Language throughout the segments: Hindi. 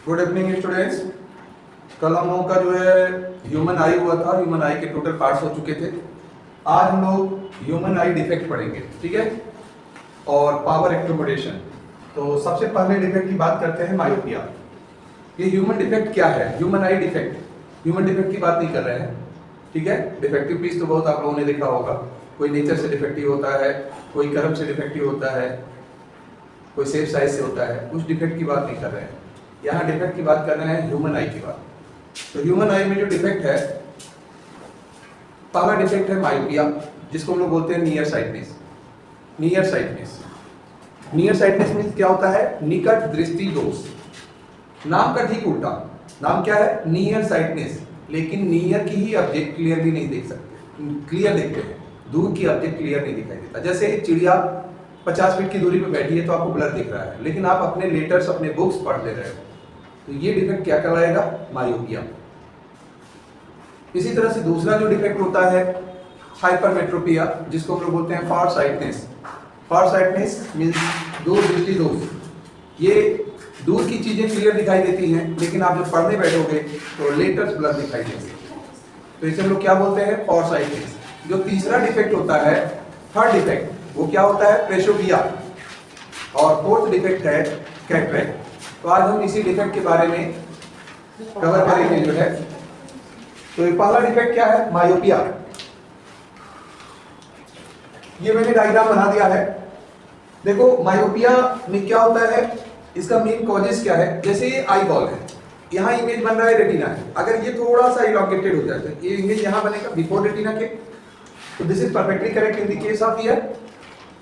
Good evening students. कल हम लोगों का जो है ह्यूमन आई हुआ था। ह्यूमन आई के टोटल पार्ट्स हो चुके थे। आज हम लोग ह्यूमन आई डिफेक्ट पढ़ेंगे, ठीक है, और पावर एक्कोमोडेशन। तो सबसे पहले डिफेक्ट की बात करते हैं, मायोपिया। ये ह्यूमन डिफेक्ट क्या है? ह्यूमन आई डिफेक्ट, ह्यूमन डिफेक्ट की बात नहीं कर रहे हैं, ठीक है। डिफेक्टिव पीस तो बहुत आप लोगों ने देखा होगा। कोई नेचर से डिफेक्टिव होता है, कोई कर्म से डिफेक्टिव होता है, कोई सेफ साइज से होता है। उस डिफेक्ट की बात नहीं कर रहे हैं, यहाँ डिफेक्ट की बात कर रहे हैं ह्यूमन आई की बात। तो ह्यूमन आई में जो डिफेक्ट है, पहला डिफेक्ट है मायोपिया, जिसको हम लोग बोलते हैं near sightedness. Near sightedness, near sightedness means क्या होता है? निकट दृष्टि दोष। नाम का ठीक उल्टा। नाम क्या है? नियर साइटनेस, लेकिन नियर की ही ऑब्जेक्ट क्लियरली नहीं देख सकते, क्लियर देखते हैं, दूर की ऑब्जेक्ट क्लियर नहीं दिखाई देता। जैसे चिड़िया 50 फीट की दूरी पे बैठी है तो आपको ब्लर दिख रहा है, लेकिन आप अपने लेटर्स, अपने बुक्स पढ़ ले रहे हो, तो ये डिफेक्ट क्या कहलाएगा? मायोपिया। इसी तरह से दूसरा जो डिफेक्ट होता है हाइपरमेट्रोपिया, जिसको हम लोग बोलते हैं फार साइटनेस। फार साइटनेस मींस दूर दृष्टि दोष। ये दूर की चीजें क्लियर दिखाई देती हैं, लेकिन आप जब पढ़ने बैठोगे तो लेटर्स ब्लर दिखाई देंगे, तो इसे हम लोग क्या बोलते हैं? फार साइटनेस। जो तीसरा डिफेक्ट होता है, थर्ड डिफेक्ट, वो क्या होता है? प्रेसोपिया। और फोर्थ डिफेक्ट है कैटरेक्ट। तो आज हम इसी डिफेक्ट के बारे में कवर करेंगे जो है। तो पहला डिफेक्ट क्या है? मायोपिया। ये मैंने डायग्राम बना दिया है। देखो मायोपिया में क्या होता है, इसका मेन कॉजेस क्या है। जैसे ये आई बॉल है, यहाँ इमेज बन रहा है रेटिना है। अगर ये थोड़ा सा इलॉन्गेटेड हो जाता है, ये इमेज यहाँ बनेगा बिफोर रेटिना के, तो this is perfectly correct in the case of year.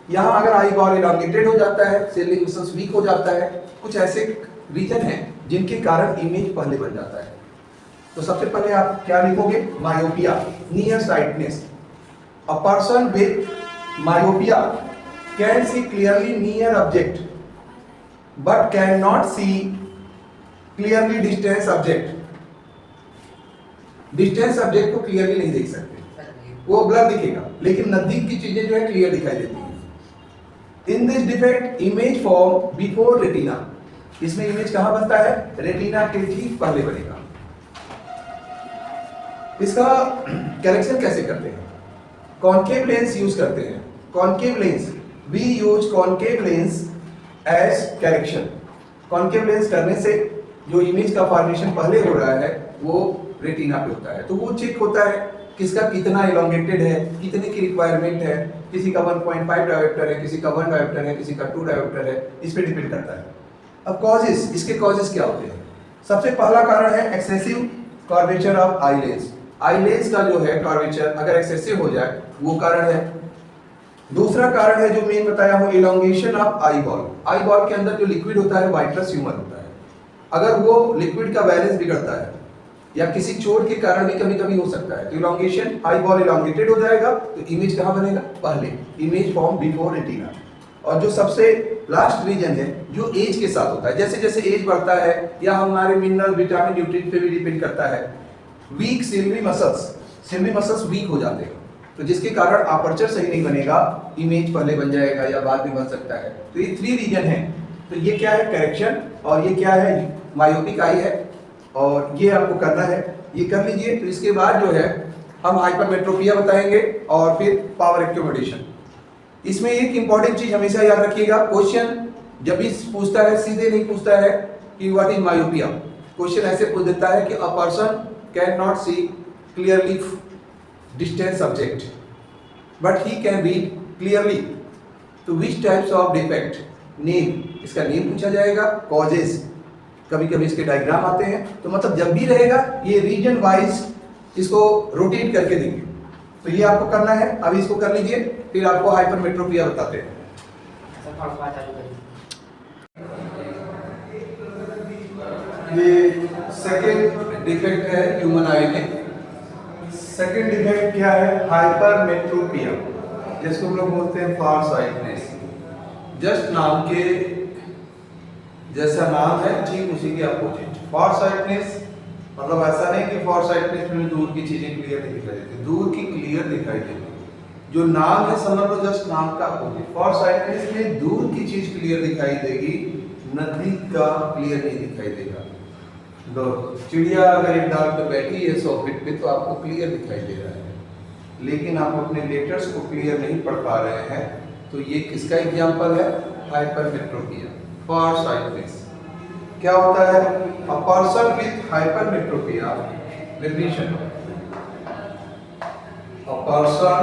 यहाँ अगर आई बॉल इलॉन्गेटेड हो जाता है, सेलिंग मसल्स वीक हो जाता है, कुछ ऐसे रीजन हैं जिनके कारण इमेज पहले बन जाता है। तो सबसे पहले आप क्या लिखोगे? Myopia, near sightedness. A person with myopia can see clearly near object but can not see clearly distance object. Distance object को क्लियरली नहीं देख सकते, वो ब्लर दिखेगा, लेकिन नजदीक की चीजें जो है क्लियर दिखाई देती हैं। इन this defect image form before retina. इसमें इमेज कहां बनता है? रेटिना के ठीक पहले बनेगा। इसका करेक्शन कैसे करते हैं? कॉन्केव लेंस यूज करते हैं। Concave lens, we use concave lens as correction. Concave lens करने से जो इमेज का फॉर्मेशन पहले हो रहा है वो रेटिना पे होता है, तो वो चेक होता है किसका कितना इलॉन्गेटेड है, कितने की रिक्वायरमेंट है। किसी का 1.5 डायोप्टर है, किसी का 1 डायोप्टर है, किसी का 2 डायोप्टर है, इस पे डिपेंड करता है। अब कॉजेस, इसके कॉजेस क्या होते हैं? सबसे पहला कारण है excessive curvature of eye lens. Eye lens का जो है कर्वेचर अगर एक्सेसिव हो जाए, वो कारण है। दूसरा कारण है जो मेन बताया हूं, elongation of eye ball. Eye ball के अंदर जो लिक्विड होता है वाइट्रस ह्यूमर होता है। अगर वो लिक्विड का बैलेंस बिगड़ता है या किसी चोट के कारण भी कभी कभी हो सकता है, तो इलॉन्गेशन, आई बॉल इलॉन्गेटेड हो जाएगा, तो इमेज कहां बनेगा? पहले, इमेज फॉर्म बिफोर रेटिना। और जो सबसे लास्ट रीजन है जो एज के साथ होता है, जैसे जैसे एज बढ़ता है या हमारे मिनरल, विटामिन, न्यूट्रिएंट पे भी डिपेंड करता है, वीक सिल्वरी मसल्स वीक हो जाते हैं, तो जिसके कारण अपर्चर सही नहीं बनेगा, इमेज पहले बन जाएगा या बाद में बन सकता है। तो ये 3 रीजन है। तो ये क्या है? करेक्शन, और ये क्या है? मायोपिक आई है, और ये आपको करना है, ये कर लीजिए। तो इसके बाद जो है हम हाइपरमेट्रोपिया बताएंगे और फिर पावर एक्कोमोडेशन। इसमें एक इंपॉर्टेंट चीज हमेशा याद रखिएगा, क्वेश्चन जब भी पूछता है सीधे नहीं पूछता है कि व्हाट इज मायोपिया। क्वेश्चन ऐसे पूछ देता है कि a person can not see clearly distance object but he can read clearly. तो which types of defect, name, इसका नेम पूछा जाएगा, कॉजेस, कभी कभी इसके डायग्राम आते हैं। तो मतलब जब भी रहेगा ये रीजन वाइज इसको रोटेट करके देंगे, तो ये आपको करना है। अभी इसको कर लीजिए, फिर आपको हाइपरमेट्रोपिया बताते हैं। ये सेकंड डिफेक्ट है ह्यूमन आई में। सेकंड डिफेक्ट क्या है? हाइपरमेट्रोपिया, जिसको हम लोग बोलते हैं फार साइटनेस। जस्ट नाम के जैसा नाम है, ठीक उसी के अपोजिट। फार साइटनेस मतलब ऐसा नहीं कि फार साइटनेस में दूर की चीजें क्लियर नहीं दिखाई देती, दूर की क्लियर दिखाई देती। जो नाम है समझ लो, जस्ट नाम का अपोजिट। फार साइटनेस में दूर की चीज क्लियर दिखाई देगी, नजदीक का क्लियर नहीं दिखाई देगा। दो चिड़िया अगर एक डाल पे बैठी है 100 फीट पे तो आपको क्लियर दिखाई दे रहा है, लेकिन आप अपने लेटर्स को क्लियर नहीं पढ़ पा रहे हैं, तो ये किसका एग्जाम्पल है? Hypermetropia, far sightedness. क्या होता है? A person with hypermetropia, repetition, a person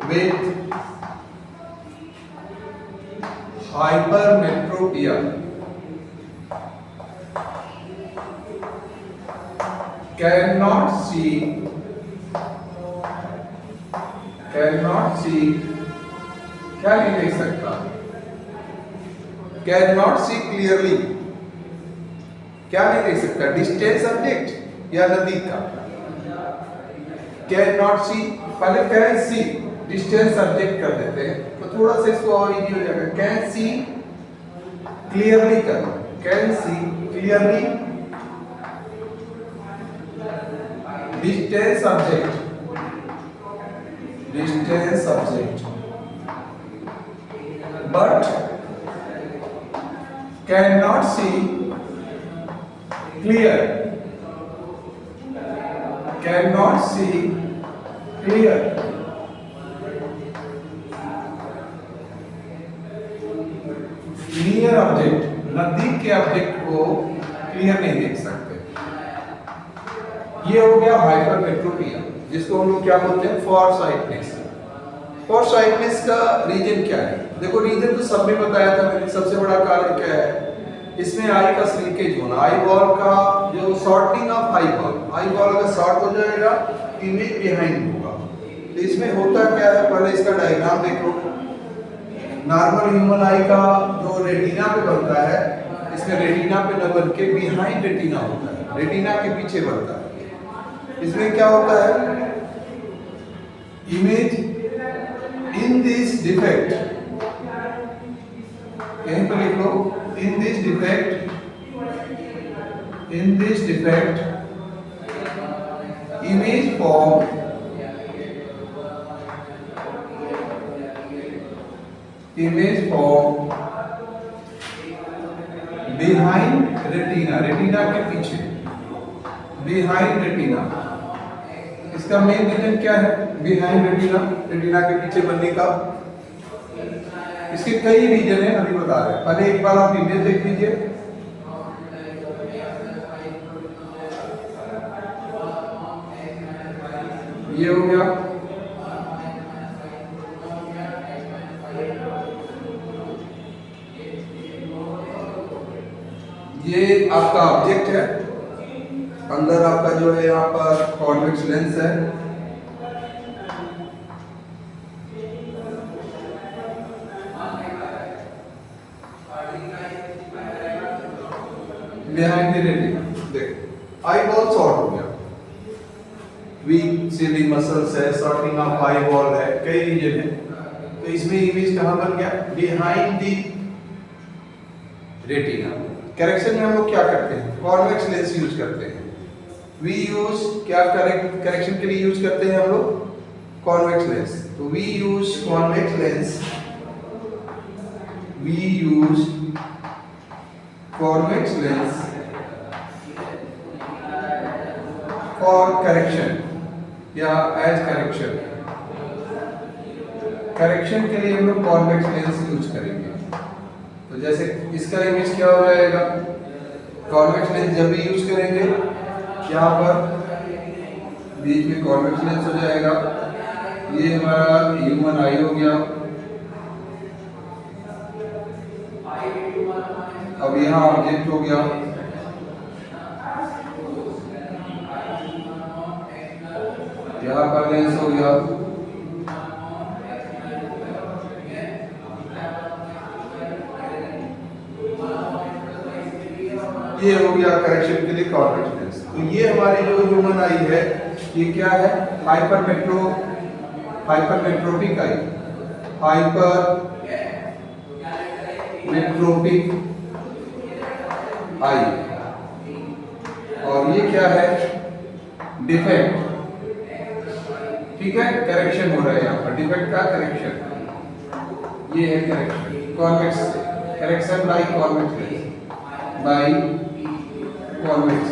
with hypermetropia cannot see क्या नहीं देख सकता? cannot see clearly, क्या नहीं देख सकता? डिस्टेंस ऑब्जेक्ट या नजदीक का? cannot see, पहले can see डिस्टेंस ऑब्जेक्ट कर देते हैं तो थोड़ा सा इसको और इजी हो जाएगा। can see क्लियरली करना, can see clearly distance object but cannot see clear, cannot see clear, near object, नजदीक के ऑब्जेक्ट को क्लियर नहीं देख सकते। ये हो गया हाइपरमेट्रोपिया, जिसको हम लोग क्या बोलते हैं? For sightedness. फॉर साइटनेस का रीजन क्या है? देखो रीजन तो सब में बताया था मैंने। सबसे बड़ा कारण क्या है? इसमें आई का श्रिंकेज होना, आई बॉल का जो शॉर्टनिंग ऑफ आई बॉल अगर शॉर्ट हो जाएगा इमेज बिहाइंड होगा। तो इसमें होता क्या है? पहले इसका डायग्राम देखो। नॉर्मल ह्यूमन आई का जो रेटिना पे बनता है, इसमें रेटिना पे न बन के बिहाइंड रेटिना होता है, रेटिना के पीछे बनता है। इसमें क्या होता है? इमेज इन दिस डिफेक्ट, यहीं पर लिख लो, in this defect image form behind retina, retina के पीछे, बिहाइंड रेटिना। इसका मेन रीजन क्या है? बिहाइंड रेटिना, रेटिना के पीछे बनने का। इसके कई रीजन है, अभी बता रहे हैं। पहले एक बार आप इमेज देख लीजिए। ये हो गया, ये आपका ऑब्जेक्ट है। अंदर आपका जो है यहाँ पर कॉन्वेक्स लेंस है, बिहाइंड द रेटिना। देखो आई बॉल शॉर्ट हो गया, वीक सीलिंग मसल्स है, शॉर्टिंग ऑफ आई बॉल है, कई रीजन है। तो इसमें इमेज कहाँ बन गया? Behind the retina. करेक्शन में हम लोग क्या करते हैं? कॉन्वेक्स लेंस यूज करते हैं। वी यूज क्या करेक्शन के लिए यूज करते हैं हम लोग? Convex lens. तो we use convex lens, convex lens for correction या as correction। करेक्शन के लिए हम लोग कॉन्वेक्स लेंस यूज करेंगे। तो जैसे इसका इमेज क्या हो जाएगा? कॉन्वेक्स लेंस जब भी यूज करेंगे यहाँ पर बीच में कॉन्वेक्स लेंस हो जाएगा। ये हमारा ह्यूमन आई हो गया। अब यहाँ ऑब्जेक्ट हो गया, यहाँ पर लेंस हो गया। ये हो गया करेक्शन के लिए कॉन्वेक्स लेंस। तो ये हमारी जो ह्यूमन आई है ये क्या है? हाइपरमेट्रोपिक आई, हाइपरमेट्रोपिक आई। और ये क्या है? डिफेक्ट। ठीक है, करेक्शन हो रहा है यहाँ पर, डिफेक्ट का करेक्शन। ये है correction, convex correction by convex lens, by convex.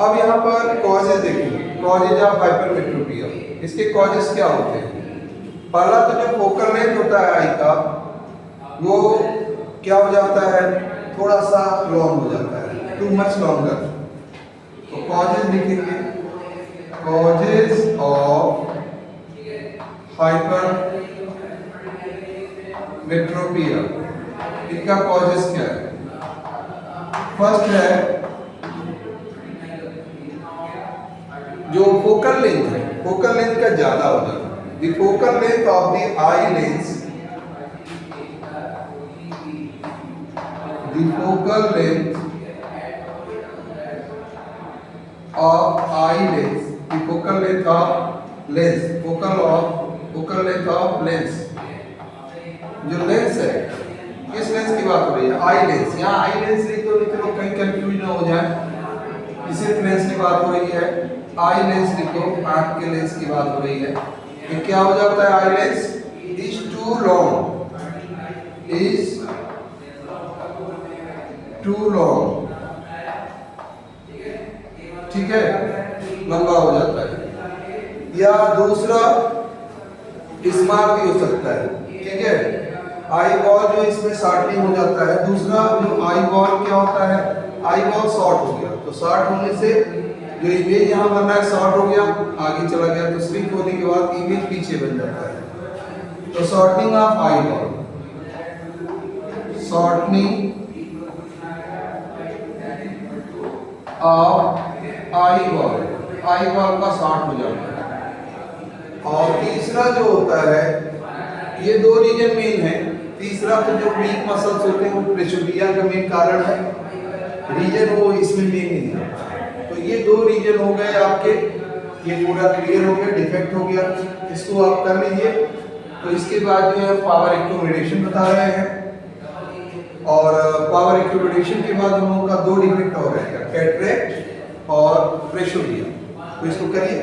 अब यहाँ पर कॉजेज देखेंगे, कॉजेज ऑफ हाइपरमेट्रोपिया। इसके कॉजेज क्या होते हैं? पहला तो जो फोकल लेंथ होता है आई का, वो क्या हो जाता है, थोड़ा सा लॉन्ग हो जाता है, टू मच लॉन्गर। तो कॉजेज लिखेंगे, कॉजेज ऑफ हाइपरमेट्रोपिया। इनका कॉजेज क्या है? फर्स्ट है जो फोकल लेंथ है, फोकल लेंथ का ज्यादा हो जाता है। The focal length of the eye lens, the focal length of eye lens, the focal length of lens, focal length of lens. जो लेंस है, किस लेंस की बात हो रही है? Eye lens. यहाँ आई लेंस नहीं तो लोग कहीं कंफ्यूज ना हो जाए, किसी लेंस की बात हो रही है। आई लेंस लिखो, आंख के लेंस की बात हो रही है। ये क्या हो जाता है? Eye lens is too long, is too long, ठीक है, लंबा हो जाता है। या दूसरा स्मार्ट भी हो सकता है, ठीक है। आई बॉल जो इसमें शॉर्टनिंग हो जाता है। दूसरा जो आई बॉल क्या होता है? आई बॉल शॉर्ट हो गया, तो शॉर्ट होने से जो इमेज यहाँ बनना है शॉर्ट हो गया, आगे चला गया, तो श्रिंक होने के बाद इमेज पीछे बन जाता है। तो shortening of eye ball, shortening of eye ball, eye ball का शॉर्ट हो जाता है। और तीसरा जो होता है, ये दो रीजन मेन है। तीसरा तो जो वीक मसल्स होते हैं वो प्रेशोडिया का मेन कारण है, रीजन वो इसमें मेन नहीं है। तो ये दो रीजन हो गए आपके, ये पूरा क्लियर हो गया, डिफेक्ट हो गया, इसको आप कर लीजिए। तो इसके बाद जो है पावर एक्यूमुलेशन बता रहे हैं, और पावर एक्यूमुलेशन के बाद हम लोगों का दो डिफेक्ट हो रहेगा, कैटरेक्ट और प्रेशोडिया। तो इसको करिए।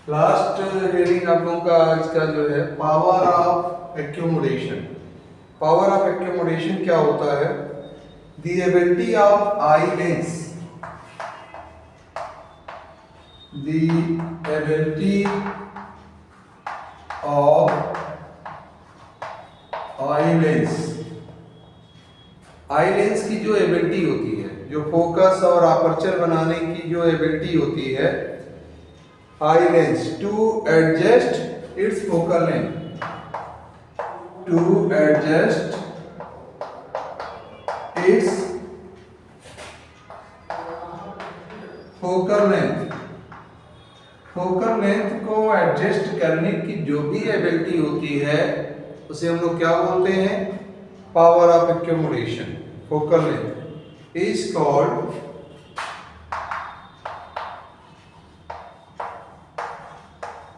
लास्ट हेडिंग आप लोगों का आज का जो है power of accumulation. Power of accumulation क्या होता है? The ability of eye lens, the ability of eye lens. Eye lens की जो एबिलिटी होती है, जो फोकस और अपर्चर बनाने की जो एबिलिटी होती है eye lens, to adjust its focal length, to adjust its focal length. Focal length को एडजस्ट करने की जो भी एबिलिटी होती है उसे हम लोग क्या बोलते हैं? Power of accumulation. Focal length is called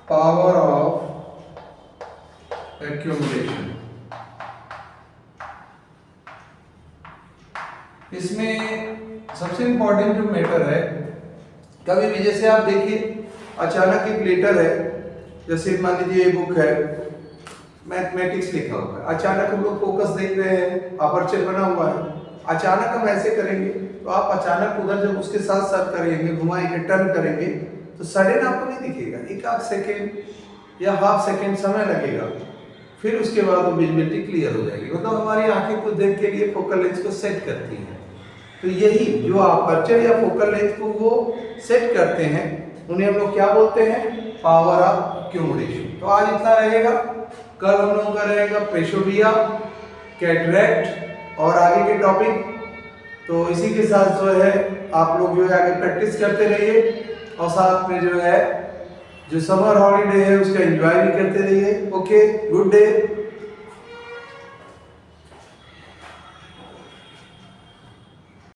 power of accumulation. इसमें सबसे इंपॉर्टेंट जो मैटर है, कभी भी जैसे आप देखिए अचानक एक लेटर है, जैसे मान लीजिए ये बुक है, मैथमेटिक्स लिखा हुआ है, अचानक हम लोग फोकस देख रहे हैं, अपर्चर बना हुआ है, अचानक हम ऐसे करेंगे तो आप अचानक उधर जब उसके साथ साथ करेंगे, घुमाएंगे, टर्न करेंगे, तो सडन आपको नहीं दिखेगा, एक आध सेकेंड या हाफ सेकेंड समय लगेगा, फिर उसके बाद वो विजिबिलिटी क्लियर हो जाएगी। मतलब हमारी आंखें कुछ देख के लिए फोकल लेंथ को सेट करती हैं। तो यही जो अपर्चर या फोकल लेंथ को वो सेट करते हैं, उन्हें हम लोग क्या बोलते हैं? Power of accumulation. तो आज इतना रहेगा, कल हम लोगों का रहेगा प्रेशोडिया, कैटरेक्ट और आगे के टॉपिक। तो इसी के साथ जो है आप लोग जो है आगे प्रैक्टिस करते रहिए, और साथ में जो है जो समर हॉलीडे है उसका एंजॉय भी करते रहिए। Okay, good day.